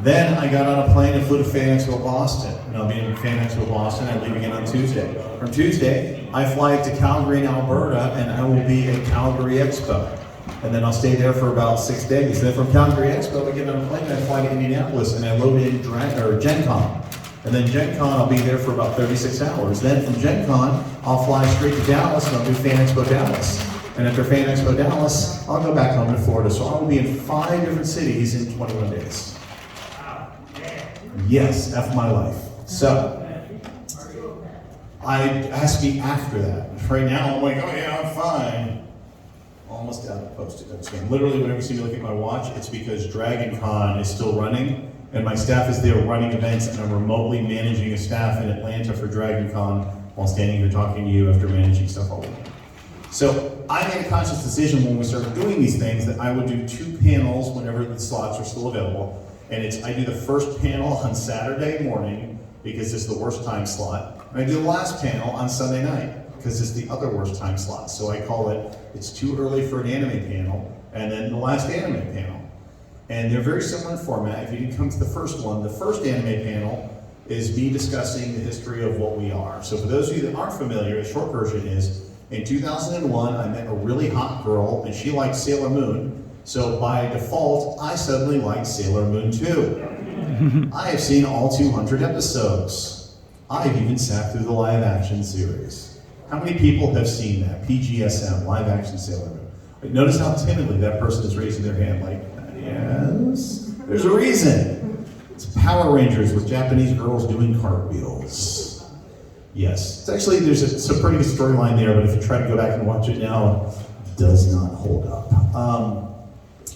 Then I got on a plane and flew to Fan Expo Boston, and I'll be in Fan Expo Boston. I leave again on Tuesday. From Tuesday, I fly to Calgary in Alberta, and I will be at Calgary Expo. And then I'll stay there for about 6 days. Then from Calgary Expo, I get on a plane and I fly to Indianapolis, and I load in Gen Con. And then Gen Con, I'll be there for about 36 hours. Then from Gen Con, I'll fly straight to Dallas, and I'll do Fan Expo Dallas. And after Fan Expo Dallas, I'll go back home to Florida. So I will be in 5 different cities in 21 days. Yes, F my life. So, it has to be after that. Right now, I'm like, oh yeah, I'm fine. Almost out of posted. Literally, whenever you see me look at my watch, it's because Dragon Con is still running, and my staff is there running events, and I'm remotely managing a staff in Atlanta for Dragon Con while standing here talking to you after managing stuff all week. So I made a conscious decision when we started doing these things that I would do 2 panels whenever the slots are still available. And I do the first panel on Saturday morning because it's the worst time slot. And I do the last panel on Sunday night because it's the other worst time slot. So I call it's too early for an anime panel, and then the last anime panel. And they're very similar in format. If you didn't come to the first one, the first anime panel is me discussing the history of what we are. So for those of you that aren't familiar, the short version is, in 2001, I met a really hot girl, and she liked Sailor Moon. So by default, I suddenly like Sailor Moon too. I have seen all 200 episodes. I've even sat through the live action series. How many people have seen that? PGSM, live action Sailor Moon. Notice how timidly that person is raising their hand, like, yes, there's a reason. It's Power Rangers with Japanese girls doing cartwheels. Yes, there's a pretty good storyline there, but if you try to go back and watch it now, it does not hold up.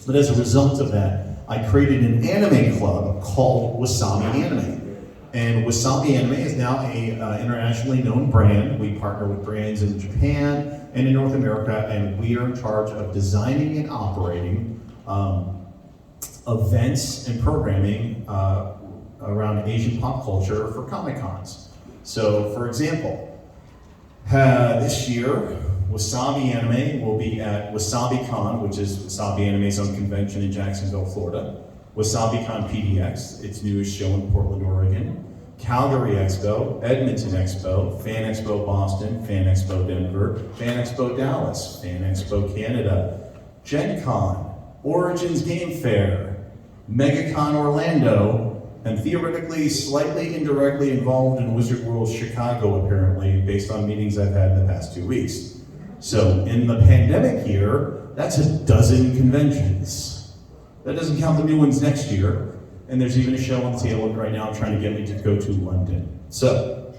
But as a result of that, I created an anime club called Wasabi Anime. And Wasabi Anime is now a internationally known brand. We partner with brands in Japan and in North America, and we are in charge of designing and operating events and programming around Asian pop culture for Comic Cons. So, for example, this year, Wasabi Anime will be at Wasabi Con, which is Wasabi Anime's own convention in Jacksonville, Florida. Wasabi Con PDX, its newest show in Portland, Oregon. Calgary Expo, Edmonton Expo, Fan Expo Boston, Fan Expo Denver, Fan Expo Dallas, Fan Expo Canada, Gen Con, Origins Game Fair, MegaCon Orlando, and theoretically, slightly indirectly involved in Wizard World Chicago, apparently, based on meetings I've had in the past 2 weeks. So in the pandemic year, that's a dozen conventions. That doesn't count the new ones next year. And there's even a show on the table right now trying to get me to go to London. So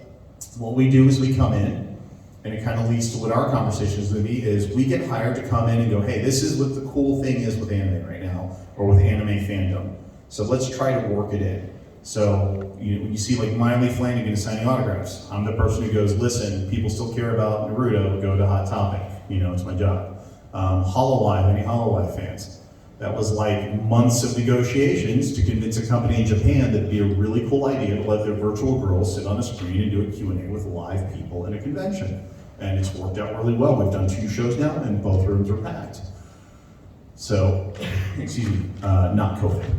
what we do is we come in, and it kind of leads to what our conversation is going to be, is we get hired to come in and go, hey, this is what the cool thing is with anime right now, or with anime fandom. So let's try to work it in. So when you see like Miley Flanagan signing autographs, I'm the person who goes, listen, people still care about Naruto, go to Hot Topic. It's my job. HoloLive, any HoloLive fans? That was like months of negotiations to convince a company in Japan that it'd be a really cool idea to let their virtual girls sit on a screen and do a Q&A with live people in a convention. And it's worked out really well. We've done 2 shows now, and both rooms are packed. So, excuse me, not COVID.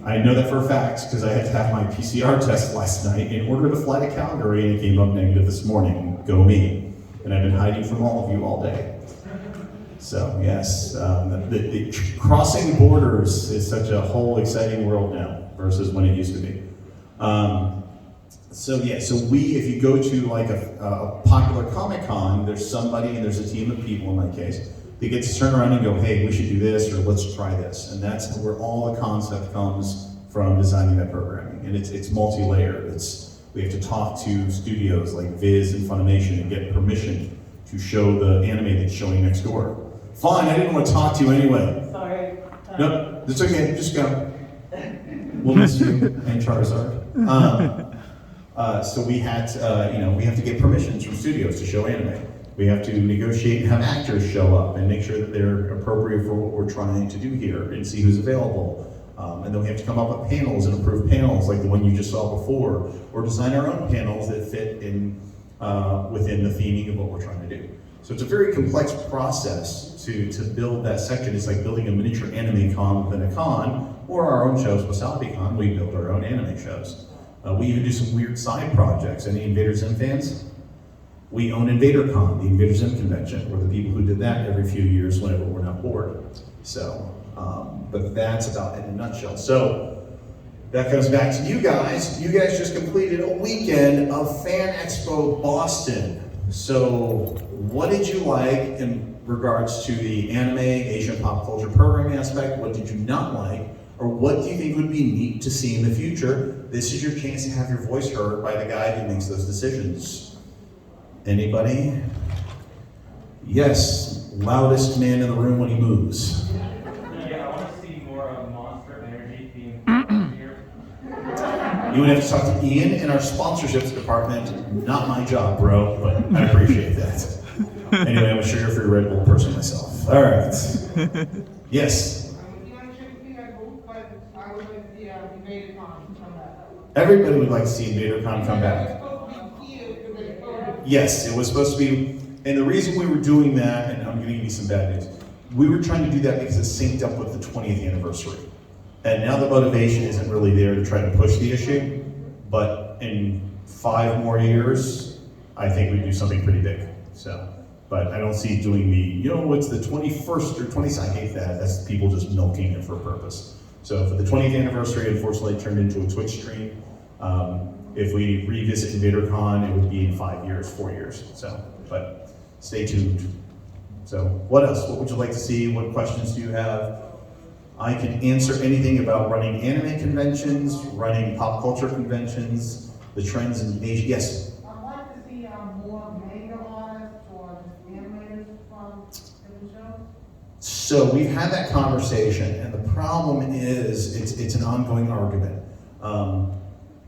I know that for a fact because I had to have my PCR test last night in order to fly to Calgary, and it came up negative this morning. Go me. And I've been hiding from all of you all day. So yes, the crossing borders is such a whole exciting world now versus when it used to be. So if you go to like a popular Comic Con, there's somebody and there's a team of people in my case, they get to turn around and go, hey, we should do this, or let's try this. And that's where all the concept comes from designing that programming. And it's multi-layered. We have to talk to studios like Viz and Funimation and get permission to show the anime that's showing next door. Fine, I didn't want to talk to you anyway. Sorry. No, it's okay, just go. We'll miss you and Charizard. So we had to, we have to get permissions from studios to show anime. We have to negotiate and have actors show up and make sure that they're appropriate for what we're trying to do here and see who's available. And then we have to come up with panels and approve panels like the one you just saw before, or design our own panels that fit in within the theming of what we're trying to do. So it's a very complex process to build that section. It's like building a miniature anime con within a con, or our own shows, WasabiCon, we build our own anime shows. We even do some weird side projects. Any Invader Zim fans? We own InvaderCon, the Invader Zim convention. We're the people who did that every few years whenever we're not bored. So, but that's about it in a nutshell. So, that comes back to you guys. You guys just completed a weekend of Fan Expo Boston. So, what did you like in regards to the anime, Asian pop culture programming aspect? What did you not like? Or what do you think would be neat to see in the future? This is your chance to have your voice heard by the guy who makes those decisions. Anybody? Yes, loudest man in the room when he moves. Yeah, I want to see more of Monster Energy being here. You would have to talk to Ian in our sponsorships department. Not my job, bro, but I appreciate that. Anyway, I'm a sugar free Red Bull person myself. All right. Yes. Everybody would like to see InvaderCon come back. Yes, it was supposed to be, and the reason we were doing that, and I'm going to give you some bad news, we were trying to do that because it synced up with the 20th anniversary. And now the motivation isn't really there to try to push the issue, but in 5 more years, I think we do something pretty big. So, but I don't see doing the, it's the 21st or 22nd, I hate that, that's people just milking it for a purpose. So for the 20th anniversary, unfortunately, it turned into a Twitch stream. If we revisit InvaderCon, it would be in 5 years, 4 years. So, but stay tuned. So, what else? What would you like to see? What questions do you have? I can answer anything about running anime conventions, running pop culture conventions, the trends in Asia. Yes? I'd like to see more manga artists or just animators from the show. So we've had that conversation, and the problem is it's an ongoing argument.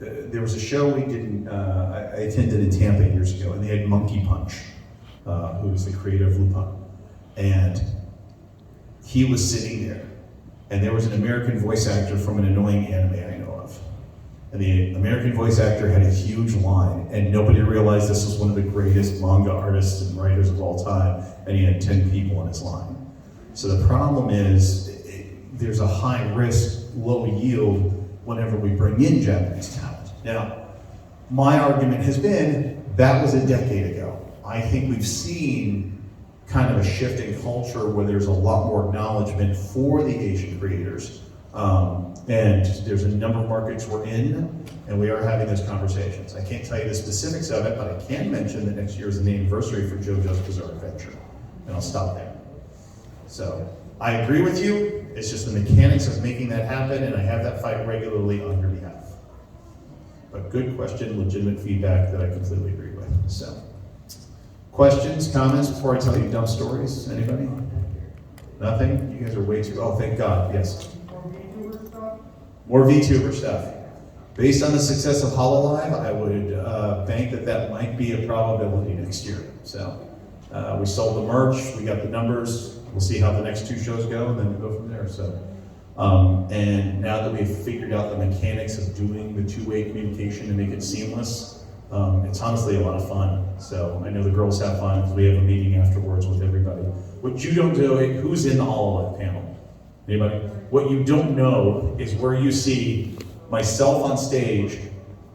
There was a show we did, I attended in Tampa years ago, and they had Monkey Punch, who was the creator of Lupin. And he was sitting there, and there was an American voice actor from an annoying anime I know of. And the American voice actor had a huge line, and nobody realized this was one of the greatest manga artists and writers of all time, and he had 10 people on his line. So the problem is, there's a high risk, low yield whenever we bring in Japanese talent. Now, my argument has been, that was a decade ago. I think we've seen kind of a shift in culture where there's a lot more acknowledgement for the Asian creators. And there's a number of markets we're in, and we are having those conversations. I can't tell you the specifics of it, but I can mention that next year is the anniversary for JoJo's Bizarre Adventure. And I'll stop there. So, I agree with you, it's just the mechanics of making that happen, and I have that fight regularly on your behalf. But good question, legitimate feedback that I completely agree with. So, questions, comments before I tell you dumb stories? Anybody? Nothing? You guys are way too, oh, thank God, yes. More VTuber stuff. Based on the success of HoloLive, I would bank that might be a probability next year. So, we sold the merch, we got the numbers, we'll see how the next 2 shows go, and then we'll go from there. So, and now that we've figured out the mechanics of doing the 2-way communication to make it seamless, it's honestly a lot of fun. So I know the girls have fun because we have a meeting afterwards with everybody. What you don't know, who's in the HoloLive panel? Anybody? What you don't know is where you see myself on stage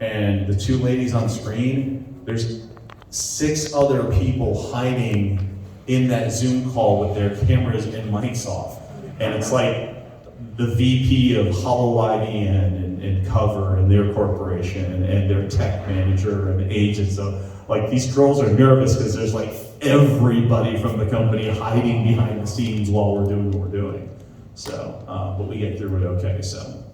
and the 2 ladies on screen. There's 6 other people hiding in that Zoom call with their cameras and mics off. And it's like the VP of HoloLive and Cover and their corporation and their tech manager and agents. So like these girls are nervous because there's like everybody from the company hiding behind the scenes while we're doing what we're doing. So, but we get through it okay. So,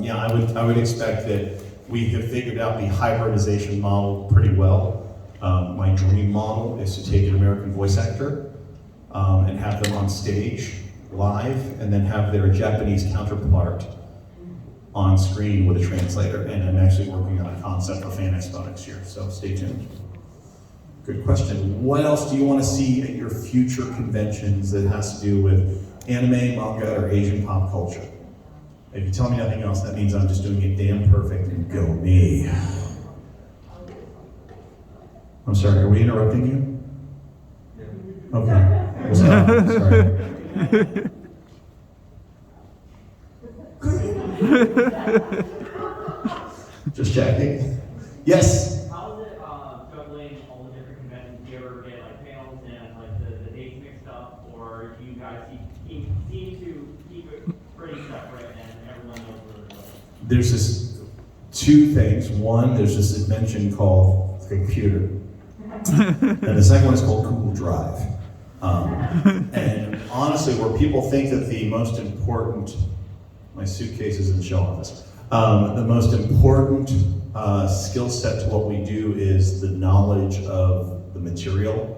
yeah, I would expect that we have figured out the hybridization model pretty well. My dream model is to take an American voice actor and have them on stage live, and then have their Japanese counterpart on screen with a translator. And I'm actually working on a concept for Fan Expo next year, so stay tuned. Good question. What else do you want to see at your future conventions that has to do with anime, manga, or Asian pop culture? If you tell me nothing else, that means I'm just doing it damn perfect, and go me. I'm sorry, are we interrupting you? Okay. Sorry. Just checking. Yes? How is it juggling all the different conventions? Do you ever get like panels and like the dates mixed up, or do you guys seem to keep it pretty separate and everyone knows where they're going? There's this two things. One, there's this invention called computer. And the second one is called Google Drive. And honestly, where people think that the most important, my suitcase is in the show office, the most important skill set to what we do is the knowledge of the material.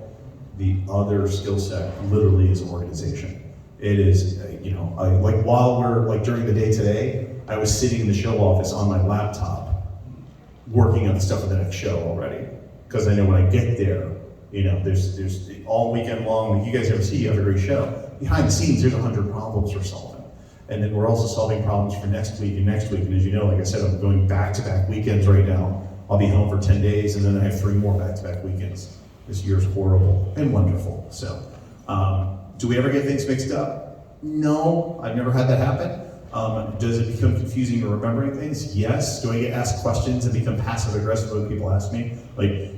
The other skill set literally is organization. It is, like while we're, like during the day today, I was sitting in the show office on my laptop, working on the stuff for the next show already. Because I know when I get there, there's all weekend long, like you guys ever see every show, behind the scenes, there's 100 problems we're solving. And then we're also solving problems for next week and next week. And as you know, like I said, I'm going back-to-back weekends right now. I'll be home for 10 days, and then I have 3 more back-to-back weekends. This year's horrible and wonderful. So, do we ever get things mixed up? No, I've never had that happen. Does it become confusing to remembering things? Yes. Do I get asked questions and become passive-aggressive when people ask me? Like,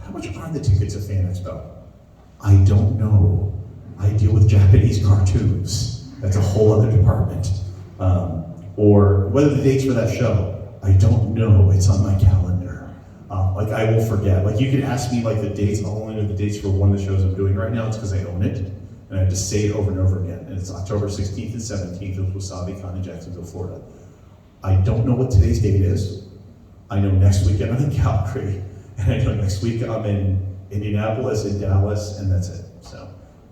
how much are the tickets at Fan Expo? I don't know. I deal with Japanese cartoons. That's a whole other department. Or what are the dates for that show? I don't know. It's on my calendar. Like I will forget. Like you can ask me like the dates. I'll only know the dates for one of the shows I'm doing right now. It's because I own it, and I have to say it over and over again. And it's October 16th and 17th with Wasabi Con in Jacksonville, Florida. I don't know what today's date is. I know next weekend I'm in Calgary, and I know next week I'm in Indianapolis and Dallas, and that's it.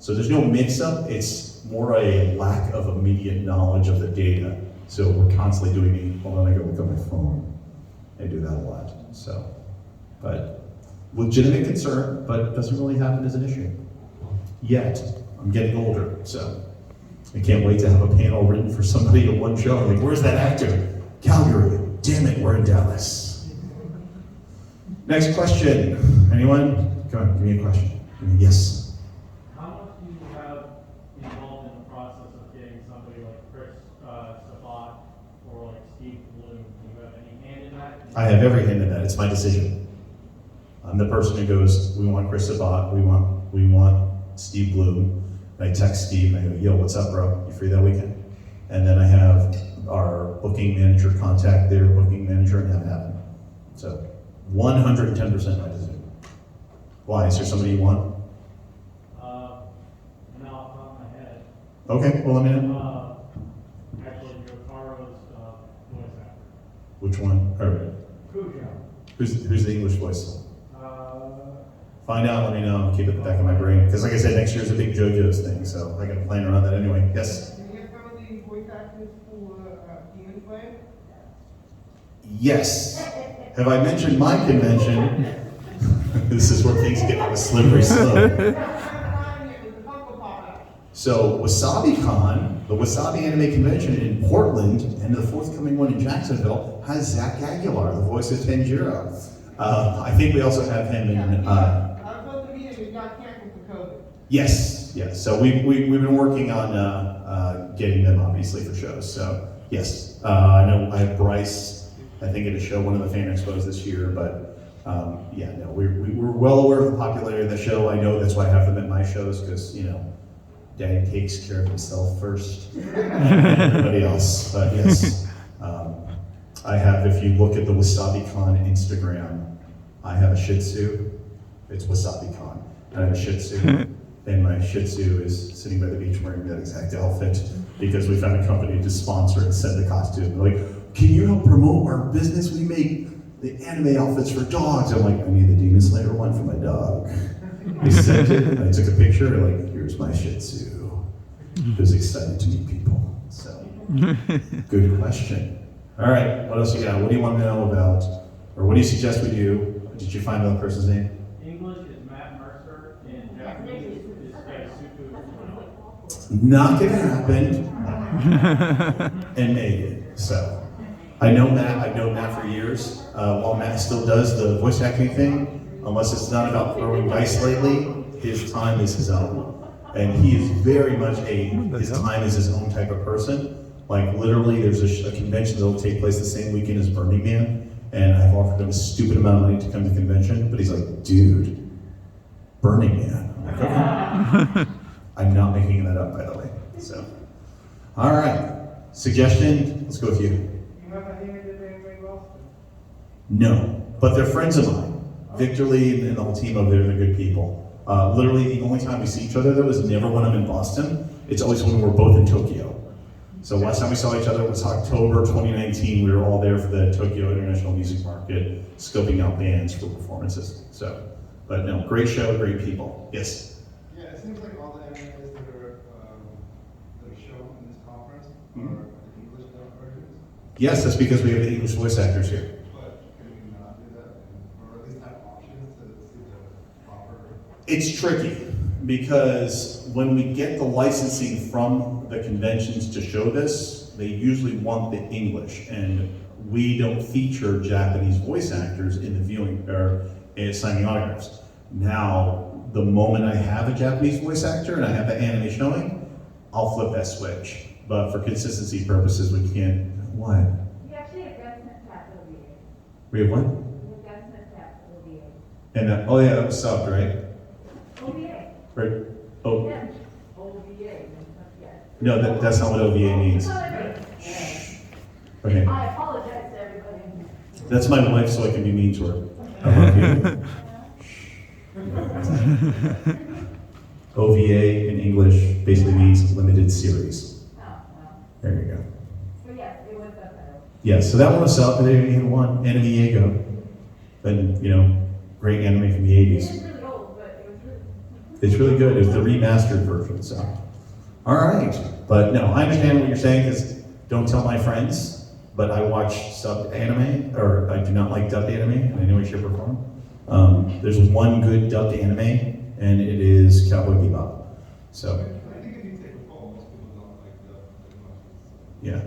So there's no mix-up. It's more a lack of immediate knowledge of the data. So we're constantly doing. Hold on, I gotta look at my phone. I do that a lot. So, but legitimate concern, but doesn't really happen as an issue yet. I'm getting older, so I can't wait to have a panel written for somebody at one show. Like, where's that actor? Calgary. Damn it, we're in Dallas. Next question. Anyone? Come on, give me a question. Yes. How much do you have involved in the process of getting somebody like Chris Sabat or like Steve Bloom? Do you have any hand in that? I have every hand in that. It's my decision. I'm the person who goes, we want Chris Sabat, we want Steve Bloom. And I text Steve and I go, yo, what's up, bro? You free that weekend? And then I have our booking manager contact their booking manager and have it happen. So 110% my decision. Why? Is there somebody you want? Not off the top of my head. Okay, well, let me know. Actually, Jotaro's voice actor. Which one? Or Cujo. who's the English voice? Find out, let me know, keep it in the back of my brain. Because like I said, next year's a big JoJo's thing, so I gotta plan around that anyway. Yes? Can you get some of the voice actors for Demon Slayer? Yes. Have I mentioned my convention? This is where things get on a slippery slope. So Wasabi Con, the Wasabi Anime Convention in Portland, and the forthcoming one in Jacksonville, has Zach Aguilar, the voice of Tanjiro. I think we also have him in. I was supposed to be in, but got canceled for COVID. Yes. So we've been working on getting them obviously for shows. So yes, I know I have Bryce. I think at a show, one of the fan expos this year, but. We're well aware of the popularity of the show. I know that's why I have them at my shows, because, Daddy takes care of himself first, and everybody else. But yes, I have, if you look at the Wasabi Con Instagram, I have a Shih Tzu. It's Wasabi Con. I have a Shih Tzu, and my Shih Tzu is sitting by the beach wearing that exact outfit, because we found a company to sponsor and send the costume. They're like, can you help promote our business? We make the anime outfits for dogs. I'm like, I need the Demon Slayer one for my dog. They sent it, and I took a picture, and like, here's my Shih Tzu. Who's excited to meet people. So, good question. All right, what else you got? What do you want to know about, or what do you suggest we do? Did you find out the person's name? English is Matt Mercer, and Japanese is Suku. Not gonna happen. And made it. So. I know Matt. I've known Matt for years. While Matt still does the voice acting thing, unless it's not about throwing dice lately, his time is his own. And he is very much his time is his own type of person. Like literally, there's a convention that will take place the same weekend as Burning Man, and I've offered him a stupid amount of money to come to the convention, but he's like, dude, Burning Man. I'm like, okay. I'm not making that up, by the way. So, all right. Suggestion, let's go with you. You have any that anybody Boston? No, but they're friends of mine. Victor Lee and the whole team over there, they're good people. Literally, the only time we see each other, though, is never when I'm in Boston. It's always when we're both in Tokyo. So last time we saw each other was October 2019. We were all there for the Tokyo International Music Market, scoping out bands for performances. So, but no, great show, great people. Yes? Yeah, it seems like all the animes that are shown in this conference are the English dub versions. Yes, that's because we have the English voice actors here. But can we not do that, or at least have options to see the proper? It's tricky because when we get the licensing from the conventions to show this, they usually want the English, and we don't feature Japanese voice actors in the viewing or signing autographs. Now, the moment I have a Japanese voice actor and I have the anime showing, I'll flip that switch. But for consistency purposes, we can't. What? We actually have Gunsmith Tap OVA. We have what? We have Gunsmith Tap OVA. And oh yeah, that was subbed, right? OVA. Right. Oh Yeah. OVA. Yeah. no, that's not what OVA means. Okay. I apologize to everybody. That's my wife, so I can be mean to her. I love you. OVA in English basically means limited series. Oh, no. There you go. But yes, it was subtitled. Yeah, so that one was up, and they had one, Anime Diego. And, great anime from the It 80s. is really old, but it was really. It's really good. It's the remastered version, so. All right. But no, I understand what you're saying, because don't tell my friends, but I watch subbed anime, or I do not like dubbed anime in any way, shape, or form. There's one good dubbed anime, and it is Cowboy Bebop. So, I think if you take a poll, most people don't like the much. yeah.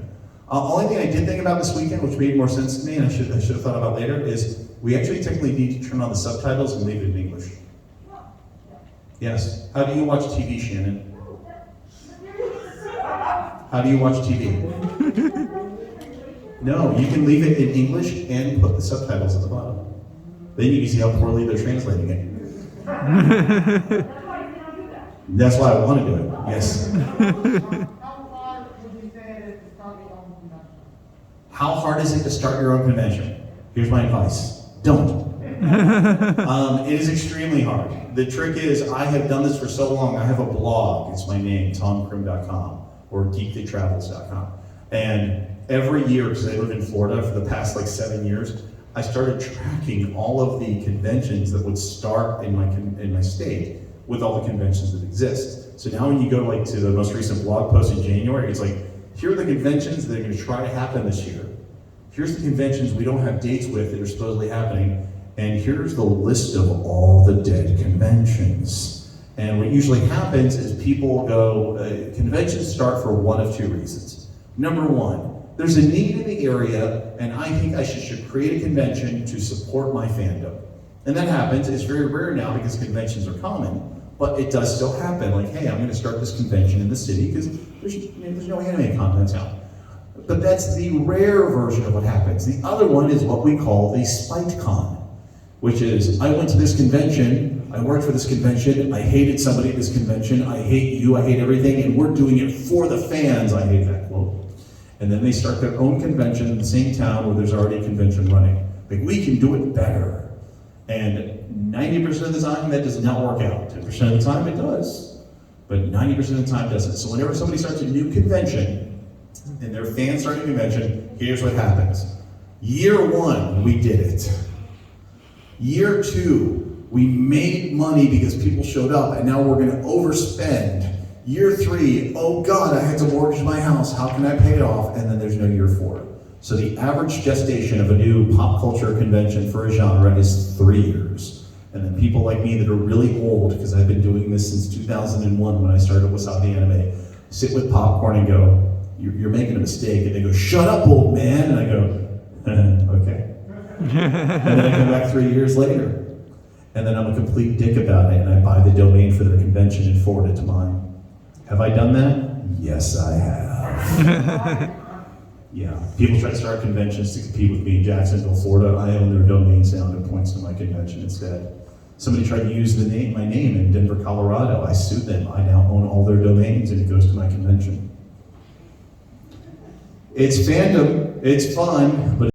Only thing I did think about this weekend, which made more sense to me, and I should have thought about later, is we actually technically need to turn on the subtitles and leave it in English. Yes. How do you watch TV, Shannon? How do you watch TV? No, you can leave it in English and put the subtitles at the bottom. Then you can see how poorly they're translating it. That's why I want to do it. Yes. How hard would you say it is to start your own convention? How hard is it to start your own convention? Here's my advice. Don't. It is extremely hard. The trick is, I have done this for so long. I have a blog. It's my name, tomkrim.com or geeklytravels.com. And every year, because I live in Florida for the past 7 years, I started tracking all of the conventions that would start in my state with all the conventions that exist. So now when you go to the most recent blog post in January, it's here are the conventions that are going to try to happen this year. Here's the conventions we don't have dates with that are supposedly happening, and here's the list of all the dead conventions. And what usually happens is people go, conventions start for one of two reasons. Number one, there's a need in the area, and I think I should create a convention to support my fandom. And that happens. It's very rare now because conventions are common, but it does still happen. Hey, I'm going to start this convention in the city because there's no anime content in town. But that's the rare version of what happens. The other one is what we call the spite con, which is, I went to this convention, I worked for this convention, I hated somebody at this convention, I hate you, I hate everything, and we're doing it for the fans. I hate that quote. And then they start their own convention in the same town where there's already a convention running. We can do it better. And 90% of the time, that does not work out. 10% of the time, it does. But 90% of the time, it doesn't. So whenever somebody starts a new convention, and their fans start a convention, here's what happens. Year one, we did it. Year two, we made money because people showed up, and now we're going to overspend. Year three, oh God, I had to mortgage my house. How can I pay it off? And then there's no year four. So the average gestation of a new pop culture convention for a genre is 3 years. And then people like me that are really old, because I've been doing this since 2001 when I started Wasabi Anime, sit with popcorn and go, you're making a mistake. And they go, shut up, old man. And I go, okay. And then I come back 3 years later. And then I'm a complete dick about it, and I buy the domain for their convention and forward it to mine. Have I done that? Yes, I have. Yeah, people try to start conventions to compete with me in Jacksonville, Florida. I own their domains now, and it points to my convention instead. Somebody tried to use my name in Denver, Colorado. I sued them. I now own all their domains, and it goes to my convention. It's fandom, it's fun, but